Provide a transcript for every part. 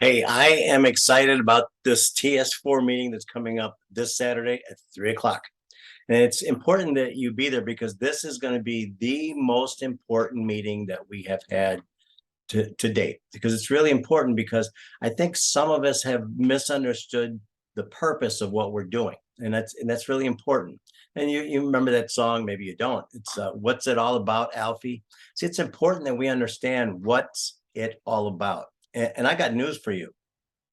Hey, I am excited about this TS4 meeting that's coming up this Saturday at 3 o'clock. And it's important that you be there because this is going to be the most important meeting that we have had to date. Because it's really important because I think some of us have misunderstood the purpose of what we're doing. And that's really important. And you remember that song, maybe you don't. It's What's It All About, Alfie? See, it's important that we understand what's it all about. And I got news for you.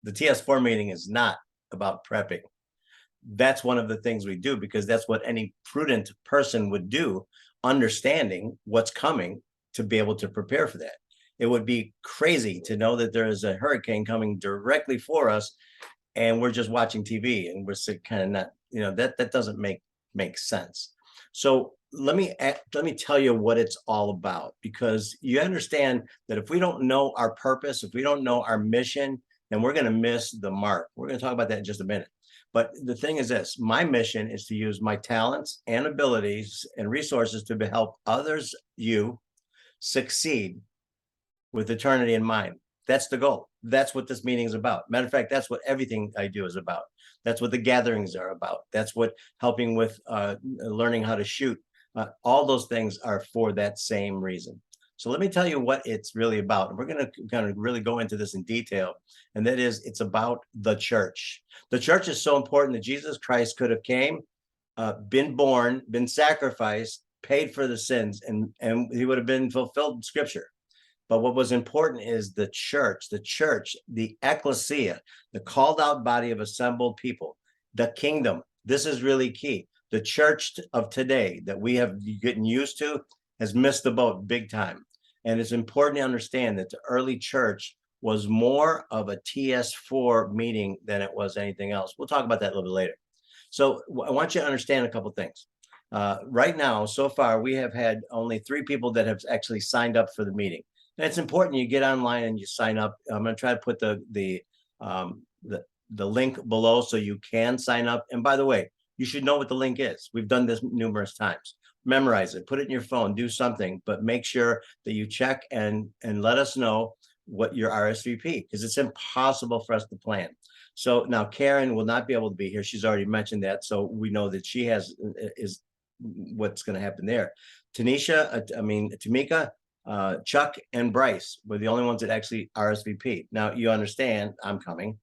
The TS4 meeting is not about prepping. That's one of the things we do because that's what any prudent person would do, understanding what's coming to be able to prepare for that. It would be crazy to know that there is a hurricane coming directly for us and we're just watching TV and we're kind of not, that doesn't make sense. So let me tell you what it's all about, because you understand that if we don't know our purpose, if we don't know our mission, then we're going to miss the mark. We're going to talk about that in just a minute. But the thing is this: my mission is to use my talents and abilities and resources to help others, you, succeed with eternity in mind. That's the goal. That's what this meeting is about. Matter of fact, that's what everything I do is about. That's what the gatherings are about. That's what helping with learning how to shoot. All those things are for that same reason. So let me tell you what it's really about. We're going to kind of really go into this in detail. And that is, it's about the church. The church is so important that Jesus Christ could have came, been born, been sacrificed, paid for the sins, and he would have been fulfilled scripture. But what was important is the church, the ecclesia, the called out body of assembled people, the kingdom. This is really key. The church of today that we have gotten used to has missed the boat big time. And it's important to understand that the early church was more of a TS4 meeting than it was anything else. We'll talk about that a little bit later. So I want you to understand a couple of things. Right now, so far, we have had only 3 people that have actually signed up for the meeting. And it's important you get online and you sign up. I'm going to try to put the link below so you can sign up. And by the way, you should know what the link is. We've done this numerous times. Memorize it, put it in your phone, do something, but make sure that you check and let us know what your RSVP, because it's impossible for us to plan. So now Karen will not be able to be here. She's already mentioned that, so we know that she is what's going to happen there. Tamika, Chuck and Bryce were the only ones that actually RSVP. Now you understand I'm coming.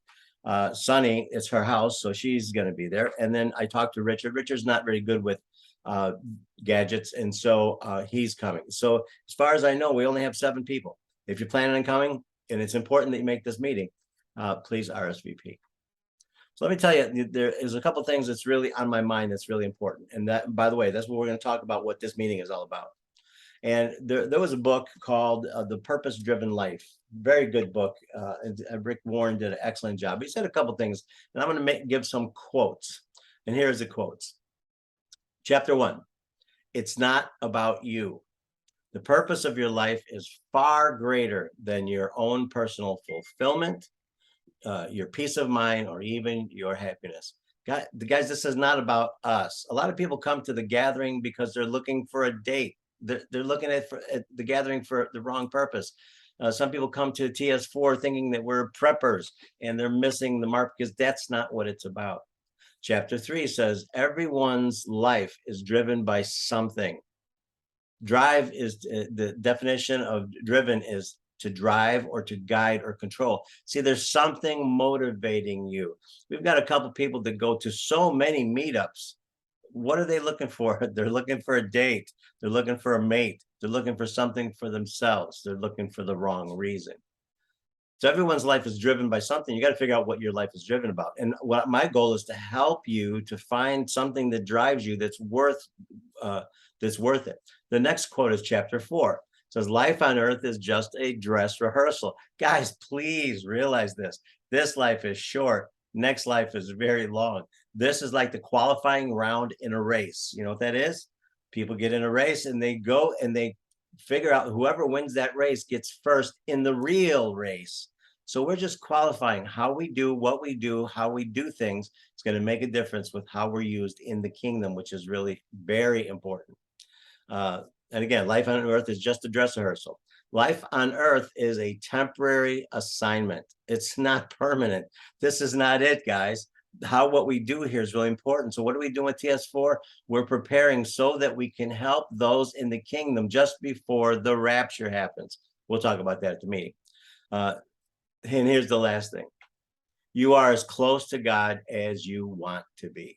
Sunny, it's her house, so she's going to be there. And then I talked to Richard. Richard's not very good with gadgets, and so he's coming. So as far as I know, we only have 7 people. If you're planning on coming, and it's important that you make this meeting, please RSVP. So let me tell you, there is a couple things that's really on my mind that's really important. And that, by the way, that's what we're going to talk about, what this meeting is all about. And there was a book called The Purpose Driven Life. Very good book. Rick Warren did an excellent job. He said a couple things, and I'm going to give some quotes. And here's the quotes. Chapter 1, it's not about you. The purpose of your life is far greater than your own personal fulfillment, your peace of mind, or even your happiness. Guys, this is not about us. A lot of people come to the gathering because they're looking for a date. They're looking at the gathering for the wrong purpose. Some people come to TS4 thinking that we're preppers, and they're missing the mark because that's not what it's about. Chapter 3 says everyone's life is driven by something. Drive is the definition of driven is to drive or to guide or control. See, there's something motivating you. We've got a couple people that go to so many meetups. What are they looking for? They're looking for a date. They're looking for a mate. They're looking for something for themselves. They're looking for the wrong reason. So everyone's life is driven by something. You got to figure out what your life is driven about. And what my goal is to help you to find something that drives you that's worth it. The next quote is chapter 4. It says, life on earth is just a dress rehearsal. Guys, please realize this. This life is short. Next life is very long. This is like the qualifying round in a race. You know what that is? People get in a race and they go and they figure out whoever wins that race gets first in the real race. So we're just qualifying how we do, what we do, how we do things. It's going to make a difference with how we're used in the kingdom, which is really very important. And again, life on earth is just a dress rehearsal. Life on Earth is a temporary assignment. It's not permanent. This is not it, guys. What we do here is really important. So what are we doing with TS4? We're preparing so that we can help those in the kingdom just before the rapture happens. We'll talk about that at the meeting. And here's the last thing. You are as close to God as you want to be.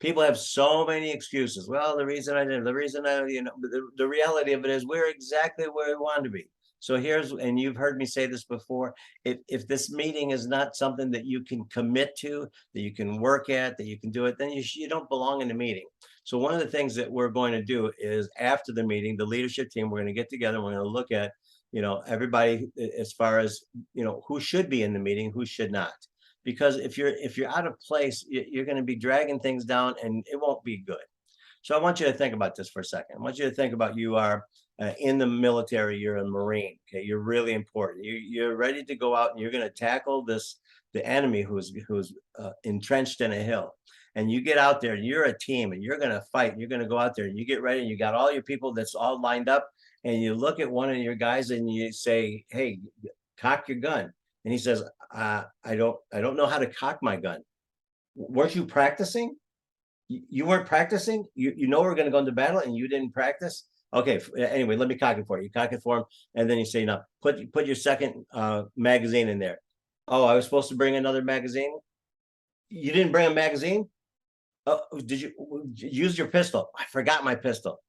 People have so many excuses. Well, the reason I didn't, the reason I, the reality of it is we're exactly where we want to be. So here's, and you've heard me say this before, if this meeting is not something that you can commit to, that you can work at, that you can do it, then you don't belong in the meeting. So one of the things that we're going to do is after the meeting, the leadership team, we're going to get together, we're going to look at, everybody as far as, who should be in the meeting, who should not. Because if you're out of place, you're going to be dragging things down and it won't be good. So I want you to think about this for a second. I want you to think about you are in the military, you're a Marine, okay? You're really important. You're ready to go out and you're going to tackle the enemy who's entrenched in a hill. And you get out there and you're a team and you're going to fight. And you're going to go out there and you get ready and you got all your people that's all lined up. And you look at one of your guys and you say, hey, cock your gun. And he says, I don't know how to cock my gun. Weren't you practicing? You weren't practicing? You know we're going to go into battle and you didn't practice? Okay, anyway, let me cock it for you. You cock it for him, and then you say, no, put your second magazine in there. Oh, I was supposed to bring another magazine? You didn't bring a magazine? Oh, did you use your pistol? I forgot my pistol.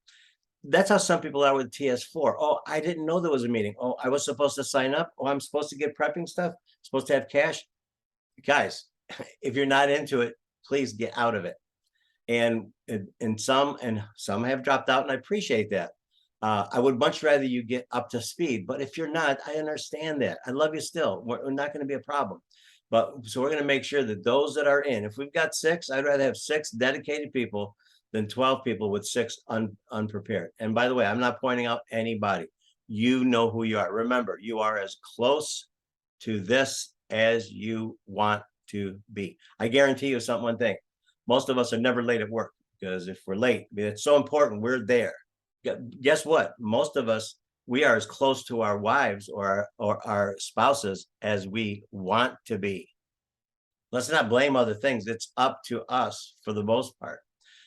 That's how some people are with TS4. Oh, I didn't know there was a meeting. Oh, I was supposed to sign up. Oh, I'm supposed to get prepping stuff. Supposed to have cash. Guys, if you're not into it, please get out of it. And some have dropped out, and I appreciate that. I would much rather you get up to speed. But if you're not, I understand that. I love you still. We're not going to be a problem. But so we're going to make sure that those that are in, if we've got 6, I'd rather have 6 dedicated people than 12 people with 6 unprepared. And by the way, I'm not pointing out anybody. You know who you are. Remember, you are as close to this as you want to be. I guarantee you one thing. Most of us are never late at work, because if we're late, it's so important, we're there. Guess what? Most of us, we are as close to our wives or our spouses as we want to be. Let's not blame other things. It's up to us for the most part.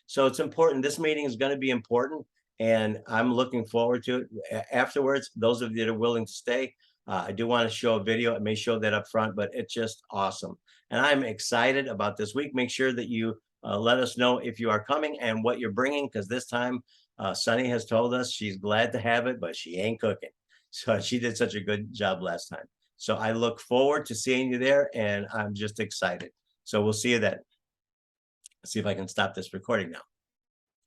So it's important. This meeting is going to be important, and I'm looking forward to it. Afterwards, those of you that are willing to stay, I do want to show a video. I may show that up front, but it's just awesome. And I'm excited about this week. Make sure that you let us know if you are coming and what you're bringing, because this time Sunny has told us she's glad to have it, but she ain't cooking. So she did such a good job last time. So I look forward to seeing you there, and I'm just excited. So we'll see you then. Let's see if I can stop this recording now.